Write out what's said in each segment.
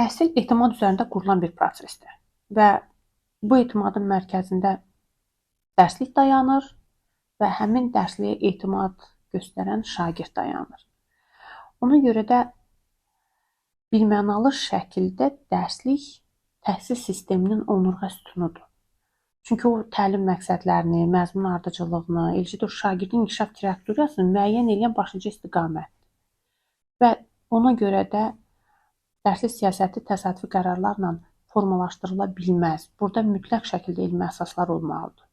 Təhsil etimad üzərində qurulan bir prosesdir və bu etimadın mərkəzində dərslik dayanır və həmin dərsliyə etimad göstərən şagird dayanır. Ona görə də birmənalı şəkildə dərslik təhsil sisteminin onurğa sütunudur. Çünki o təlim məqsədlərini, məzmun ardıcıllığını, eləcə də şagirdin inkişaf trayektoriyasını müəyyən edən başlıca istiqamətdir. Və ona görə də dərslik siyasəti təsadüfi qərarlarla formalaşdırıla bilməz. Burada mütləq şəkildə elmi əsaslar olmalıdır.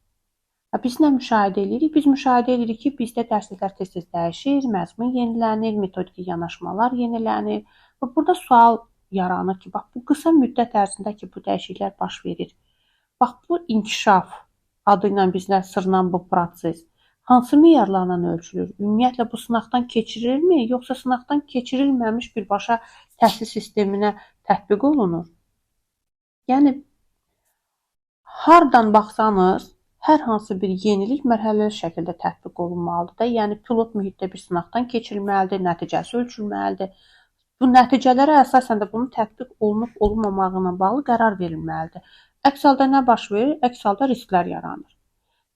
Biz nə müşahidə edirik? Biz müşahidə edirik ki, bizdə dərsliklər tez-tez dəyişir, məzmun yenilənir, metodiki yanaşmalar yenilənir. Və burada sual yaranır ki, bax bu qısa müddət ərzində ki, bu dəyişikliklər baş verir. Bax bu inkişaf adı ilə bizlə sırınan bu proses hansı meyarlarla ölçülür? Ümumiyyətlə bu sınaqdan keçirilirmi, yoxsa sınaqdan keçirilməmiş birbaşa təhsil sisteminə tətbiq olunur? Yəni hardan baxsanız, hər hansı bir yenilik mərhələli şəkildə tətbiq olunmalıdır da. Yəni pilot mühitdə bir sınaqdan keçirilməlidir, nəticəsi ölçülməlidir. Bu nəticələrə əsasən də bunun tətbiq olunub-olunmamağı ilə bağlı qərar verilməlidir. Əks halda nə baş verir? Əks halda risklər yaranır.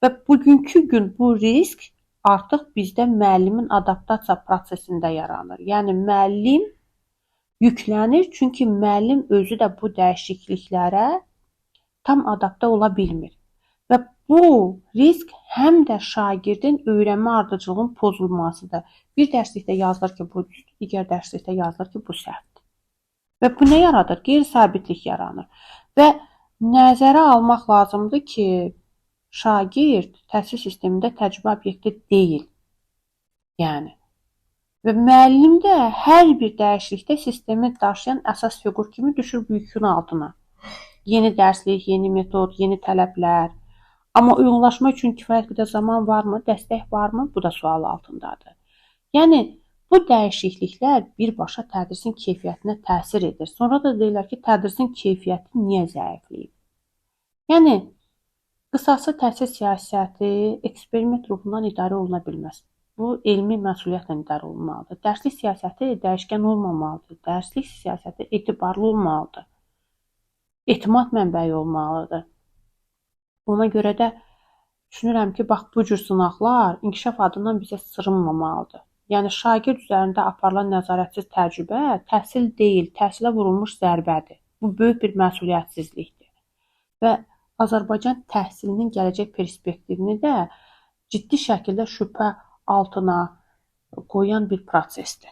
Və bugünkü gün bu risk artıq bizdə müəllimin adaptasiya prosesində yaranır. Yəni müəllim yüklənir, çünki müəllim özü də bu dəyişikliklərə tam adaptə ola bilmir. Və bu risk həm də şagirdin öyrənmə ardıcılığının pozulmasıdır. Bir dərslikdə yazılır ki, bu düzdür, digər dərslikdə yazılır ki, bu səhvdir. Və bu nə yaradır? Qeyri-sabitlik yaranır. Və nəzərə almaq lazımdır ki, şagird təhsil sistemində təcrübə obyekti deyil. Yəni. Və müəllim də hər bir dəyişiklikdə sistemi daşıyan əsas fiqur kimi düşür bu yükün altına. Yeni dərslik, yeni metod, yeni tələblər. Amma uyğunlaşma üçün kifayət qədər zaman varmı, dəstək varmı? Bu da sual altındadır. Yəni, bu dəyişikliklər birbaşa tədrisin keyfiyyətinə təsir edir. Sonra da deyirlər ki, tədrisin keyfiyyəti niyə zəifləyib? Yəni, qısası təhsil siyasəti eksperiment ruhundan idarə oluna bilməz. Bu, elmi məsuliyyətlə idarə olunmalıdır. Dərslik siyasəti dəyişkən olmamalıdır. Dərslik siyasəti etibarlı olmalıdır. Etimad mənbəyi olmalıdır. Ona görə də düşünürəm ki, bax bu cür sınaqlar inkişaf adından bizə sırınmamalıdır. Yəni, şagird üzərində aparılan nəzarətsiz təcrübə təhsil deyil, təhsilə vurulmuş zərbədir. Bu, böyük bir məsuliyyətsizlikdir. Və Azərbaycan təhsilinin gələcək perspektivini də ciddi şəkildə şübhə altına qoyan bir prosesdir.